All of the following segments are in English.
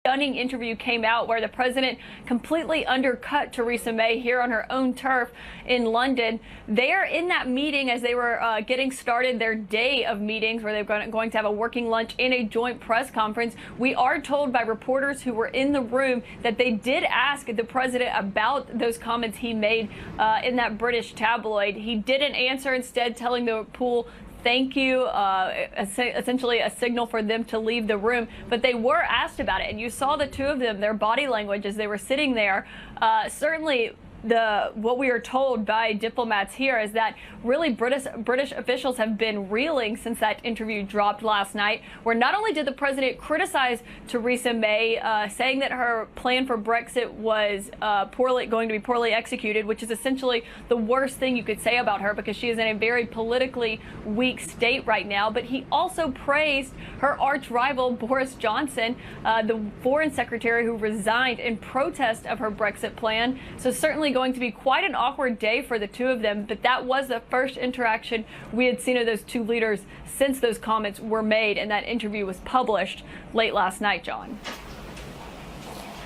stunning interview came out where the president completely undercut Theresa May here on her own turf in London. They're in that meeting as they were getting started their day of meetings where they're going to have a working lunch and a joint press conference. We are told by reporters who were in the room that they did ask the president about those comments he made in that British tabloid. He didn't answer, instead telling the pool thank you, essentially a signal for them to leave the room. But they were asked about it, and you saw the two of them, their body language as they were sitting there. Certainly, what we are told by diplomats here is that really British officials have been reeling since that interview dropped last night, where not only did the president criticize Theresa May, saying that her plan for Brexit was going to be poorly executed, which is essentially the worst thing you could say about her because she is in a very politically weak state right now, but he also praised her arch rival Boris Johnson, the foreign secretary who resigned in protest of her Brexit plan. So certainly going to be quite an awkward day for the two of them, but that was the first interaction we had seen of those two leaders since those comments were made and that interview was published late last night, John.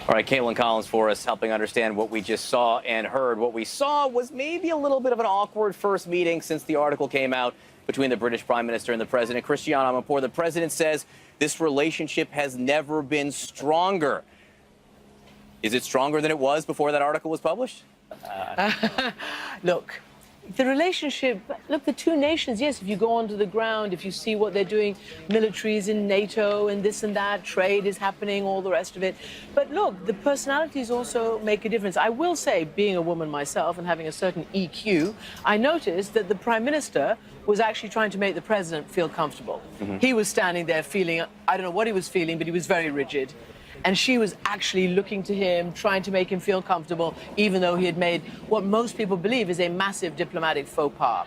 All right, Caitlin Collins for us, helping understand what we just saw and heard. What we saw was maybe a little bit of an awkward first meeting since the article came out between the British Prime Minister and the President. Christiane Amanpour, the President says this relationship has never been stronger. Is it stronger than it was before that article was published? Look, the relationship, look, the two nations, yes, if you go onto the ground, if you see what they're doing, militaries in NATO and this and that, trade is happening, all the rest of it. But look, the personalities also make a difference. I will say, being a woman myself and having a certain EQ, I noticed that the Prime Minister was actually trying to make the President feel comfortable. He was standing there feeling, I don't know what he was feeling, but he was very rigid. And she was actually looking to him, trying to make him feel comfortable, even though he had made what most people believe is a massive diplomatic faux pas.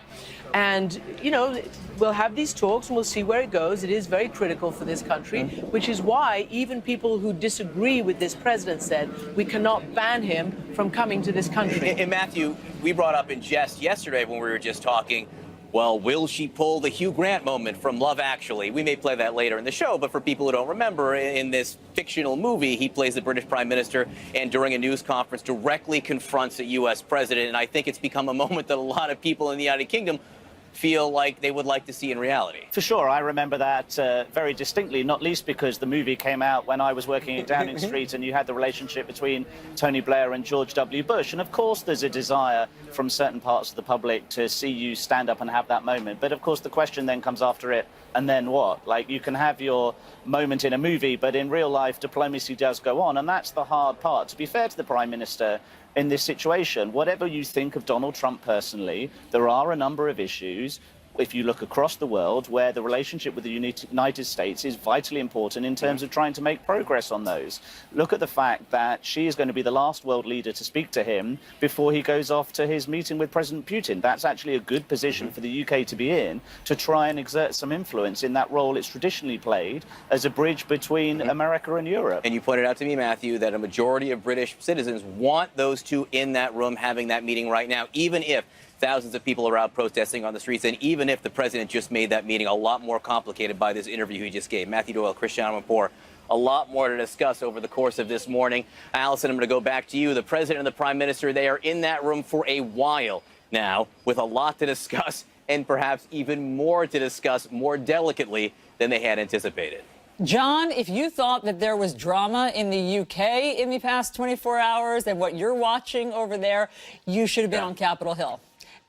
And, you know, we'll have these talks and we'll see where it goes. It is very critical for this country, which is why even people who disagree with this president said we cannot ban him from coming to this country. And Matthew, we brought up in jest yesterday when we were just talking, well, will she pull the Hugh Grant moment from Love Actually? We may play that later in the show, but for people who don't remember, in this fictional movie, he plays the British Prime Minister and during a news conference directly confronts a U.S. president. And I think it's become a moment that a lot of people in the United Kingdom feel like they would like to see in reality. For sure, I remember that very distinctly, not least because the movie came out when I was working at Downing Street and you had the relationship between Tony Blair and George W. Bush. And of course, there's a desire from certain parts of the public to see you stand up and have that moment. But of course, the question then comes after it, and then what? Like, you can have your moment in a movie, but in real life, diplomacy does go on. And that's the hard part. To be fair to the Prime Minister, in this situation, whatever you think of Donald Trump personally, there are a number of issues, if you look across the world, where the relationship with the United States is vitally important in terms of trying to make progress on those. Look at the fact that she is going to be the last world leader to speak to him before he goes off to his meeting with President Putin. That's actually a good position for the UK to be in, to try and exert some influence in that role it's traditionally played as a bridge between America and Europe. And you pointed out to me, Matthew, that a majority of British citizens want those two in that room having that meeting right now, even if thousands of people are out protesting on the streets, and even if the president just made that meeting a lot more complicated by this interview he just gave. Matthew Doyle, Christiane Amanpour, a lot more to discuss over the course of this morning. Allison, I'm going to go back to you. The president and the prime minister, they are in that room for a while now with a lot to discuss and perhaps even more to discuss more delicately than they had anticipated. John, if you thought that there was drama in the UK in the past 24 hours and what you're watching over there, you should have been on Capitol Hill.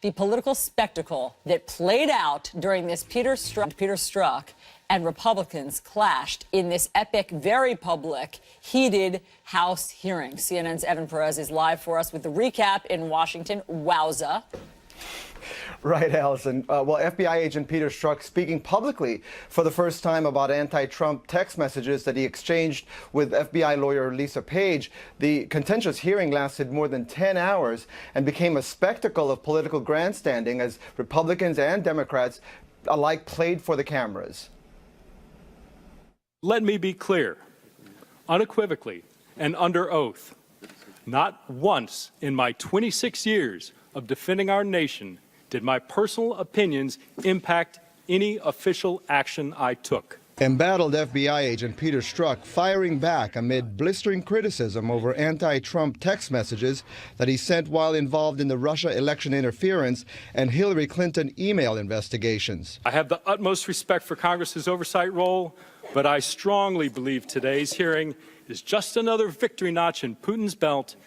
The political spectacle that played out during this Peter Strzok and Republicans clashed in this epic, very public, heated House hearing. CNN's Evan Perez is live for us with the recap in Washington. Wowza. Right, Allison. Well, FBI agent Peter Strzok speaking publicly for the first time about anti-Trump text messages that he exchanged with FBI lawyer Lisa Page. The contentious hearing lasted more than 10 hours and became a spectacle of political grandstanding as Republicans and Democrats alike played for the cameras. Let me be clear, unequivocally and under oath, not once in my 26 years of defending our nation did my personal opinions impact any official action I took. Embattled FBI agent Peter Strzok firing back amid blistering criticism over anti-Trump text messages that he sent while involved in the Russia election interference and Hillary Clinton email investigations. I have the utmost respect for Congress's oversight role, but I strongly believe today's hearing is just another victory notch in Putin's belt.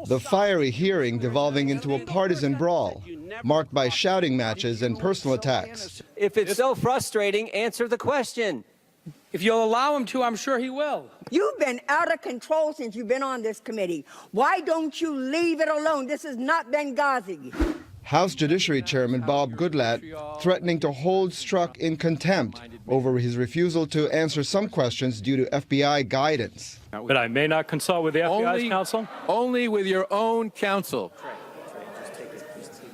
The fiery hearing devolving into a partisan brawl, marked by shouting matches and personal attacks. If it's so frustrating, answer the question. If you'll allow him to, I'm sure he will. You've been out of control since you've been on this committee. Why don't you leave it alone? This is not Benghazi. House Judiciary Chairman Bob Goodlatte threatening to hold Strzok in contempt over his refusal to answer some questions due to FBI guidance. But I may not consult with the FBI's counsel? Only with your own counsel.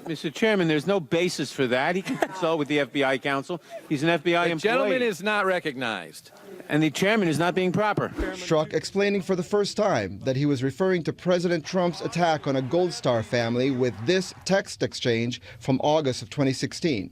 Mr. Chairman, there's no basis for that. He can consult with the FBI counsel. He's an FBI employee. The gentleman is not recognized. And the chairman is not being proper. Strzok explaining for the first time that he was referring to President Trump's attack on a Gold Star family with this text exchange from August of 2016.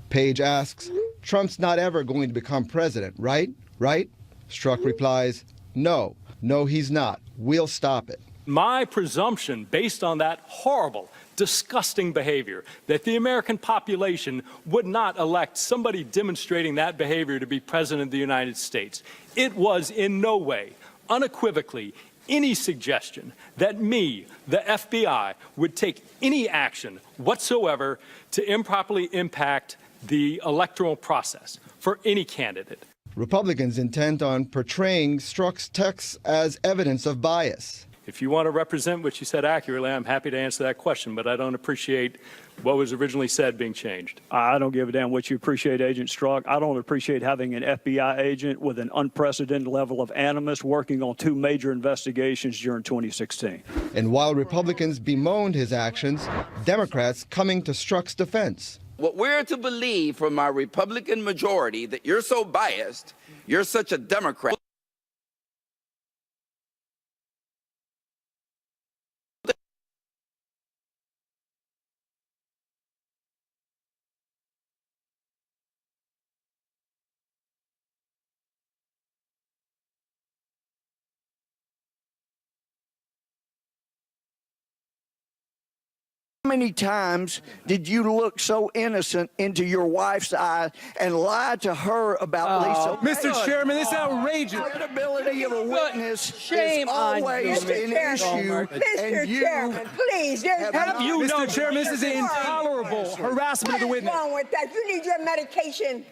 Page asks, Trump's not ever going to become president, right? Right? Strzok replies, no, he's not. We'll stop it. My presumption, based on that horrible, disgusting behavior, that the American population would not elect somebody demonstrating that behavior to be president of the United States. It was in no way, unequivocally, any suggestion that me, the FBI, would take any action whatsoever to improperly impact the electoral process for any candidate. Republicans intent on portraying Strzok's texts as evidence of bias. If you want to represent what you said accurately, I'm happy to answer that question, but I don't appreciate what was originally said being changed. I don't give a damn what you appreciate, Agent Strzok. I don't appreciate having an FBI agent with an unprecedented level of animus working on 2 major investigations during 2016. And while Republicans bemoaned his actions, Democrats coming to Strzok's defense. What we're to believe from our Republican majority that you're so biased, you're such a Democrat. How many times did you look so innocent into your wife's eye and lie to her about Lisa? Mr. Chairman, this is outrageous. The credibility of a witness Shame is always on you. an issue. Mr. Chairman, please. Have you no, Chairman, this is intolerable harassment of the witness. What's wrong with that? You need your medication.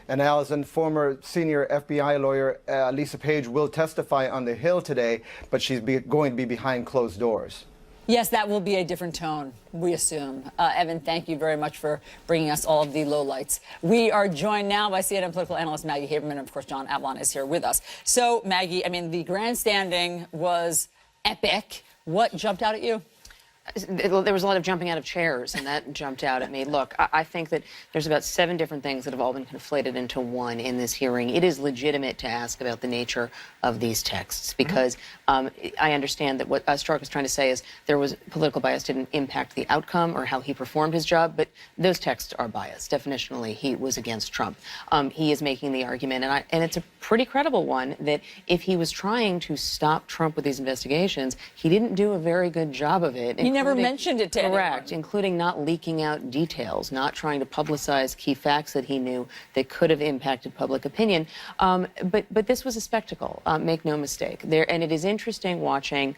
And Allison, former senior FBI lawyer Lisa Page will testify on the Hill today, but she's going to be behind closed doors. Yes, that will be a different tone, we assume. Evan, thank you very much for bringing us all of the lowlights. We are joined now by CNN political analyst Maggie Haberman, and of course, John Avlon is here with us. So, Maggie, I mean, the grandstanding was epic. What jumped out at you? There was a lot of jumping out of chairs, and that jumped out at me. Look, I think that there's about 7 different things that have all been conflated into one in this hearing. It is legitimate to ask about the nature of these texts because I understand that what Strzok is trying to say is there was political bias didn't impact the outcome or how he performed his job, but those texts are biased. Definitionally, he was against Trump. He is making the argument, and it's a pretty credible one, that if he was trying to stop Trump with these investigations, he didn't do a very good job of it. He never mentioned it to anyone. Correct, including not leaking out details, not trying to publicize key facts that he knew that could have impacted public opinion. But this was a spectacle, make no mistake. And it is interesting watching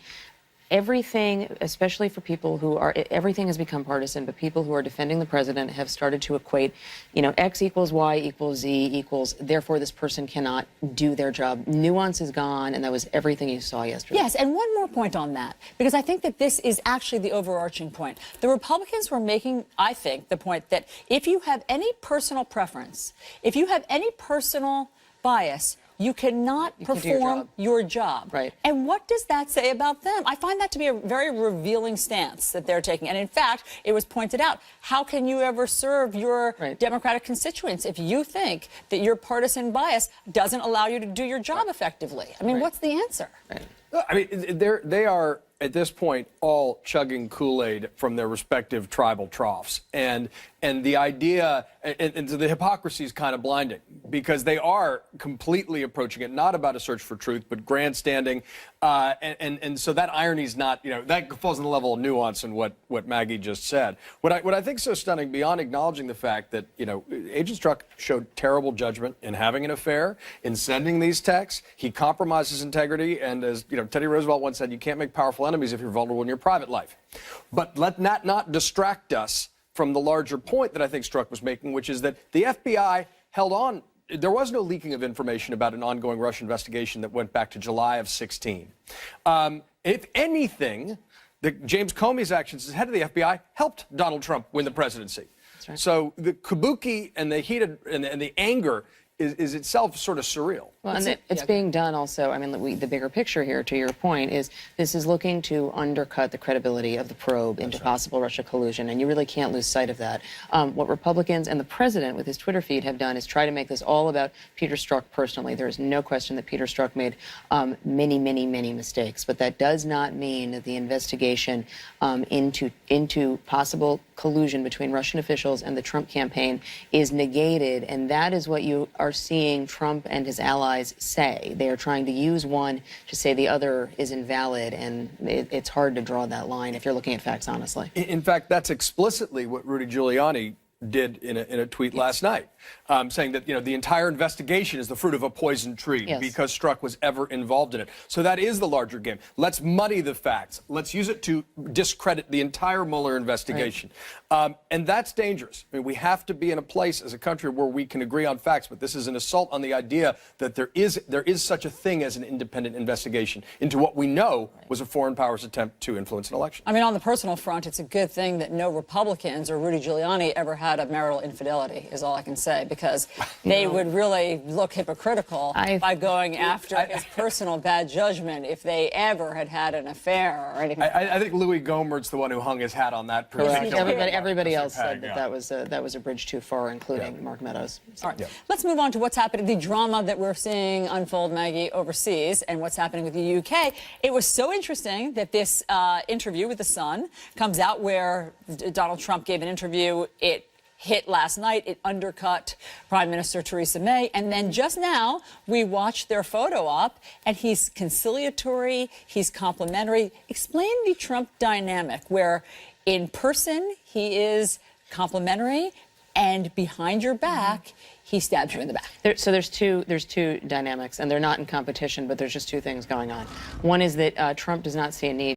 everything, especially for people who are, everything has become partisan, but people who are defending the president have started to equate, you know, X equals Y equals Z equals, therefore this person cannot do their job. Nuance is gone, and that was everything you saw yesterday. Yes, and one more point on that, because I think that this is actually the overarching point. The Republicans were making, I think, the point that if you have any personal preference, if you have any personal bias, you cannot perform your job. Right. And what does that say about them? I find that to be a very revealing stance that they're taking. And in fact, it was pointed out, how can you ever serve your Democratic constituents if you think that your partisan bias doesn't allow you to do your job effectively? I mean, what's the answer? I mean, they are at this point, all chugging Kool-Aid from their respective tribal troughs. And the idea, and the hypocrisy is kind of blinding, because they are completely approaching it not about a search for truth, but grandstanding. And so that irony is not, that falls on the level of nuance in what Maggie just said. What I think is so stunning, beyond acknowledging the fact that, Agent Strzok showed terrible judgment in having an affair, in sending these texts. He compromised his integrity. And as, Teddy Roosevelt once said, you can't make powerful enemies if you're vulnerable in your private life. But let that not distract us from the larger point that I think Strzok was making, which is that the FBI held on. There was no leaking of information about an ongoing Russian investigation that went back to July of 16. If anything, James Comey's actions as head of the FBI helped Donald Trump win the presidency. That's right. So the kabuki and the heated and the anger is itself sort of surreal. Well, and it's being done also. I mean, the bigger picture here, to your point, is this is looking to undercut the credibility of the probe into possible Russia collusion, and you really can't lose sight of that. What Republicans and the president with his Twitter feed have done is try to make this all about Peter Strzok personally. There is no question that Peter Strzok made many, many, many mistakes, but that does not mean that the investigation into possible collusion between Russian officials and the Trump campaign is negated, and that is what you are seeing Trump and his allies say. They are trying to use one to say the other is invalid, and it's hard to draw that line if you're looking at facts honestly. In fact, that's explicitly what Rudy Giuliani did in a tweet last night, saying that the entire investigation is the fruit of a poisoned tree because Strzok was ever involved in it. So that is the larger game. Let's muddy the facts. Let's use it to discredit the entire Mueller investigation. Right. And that's dangerous. I mean, we have to be in a place as a country where we can agree on facts, but this is an assault on the idea that there is such a thing as an independent investigation into what we know was a foreign power's attempt to influence an election. I mean, on the personal front, it's a good thing that no Republicans or Rudy Giuliani ever had a marital infidelity, is all I can say, because they would really look hypocritical by going after his personal bad judgment if they ever had an affair or anything. I think Louis Gohmert's the one who hung his hat on that. Everybody else said that was a bridge too far, including Mark Meadows. All right, let's move on to what's happening, the drama that we're seeing unfold, Maggie, overseas, and what's happening with the UK. It was so interesting that this interview with The Sun comes out where Donald Trump gave an interview. It hit last night. It undercut Prime Minister Theresa May. And then just now, we watched their photo op, and he's conciliatory, he's complimentary. Explain the Trump dynamic, where in person he is complimentary, and behind your back, he stabs you in the back. So there's two dynamics, and they're not in competition, but there's just two things going on. One is that Trump does not see a need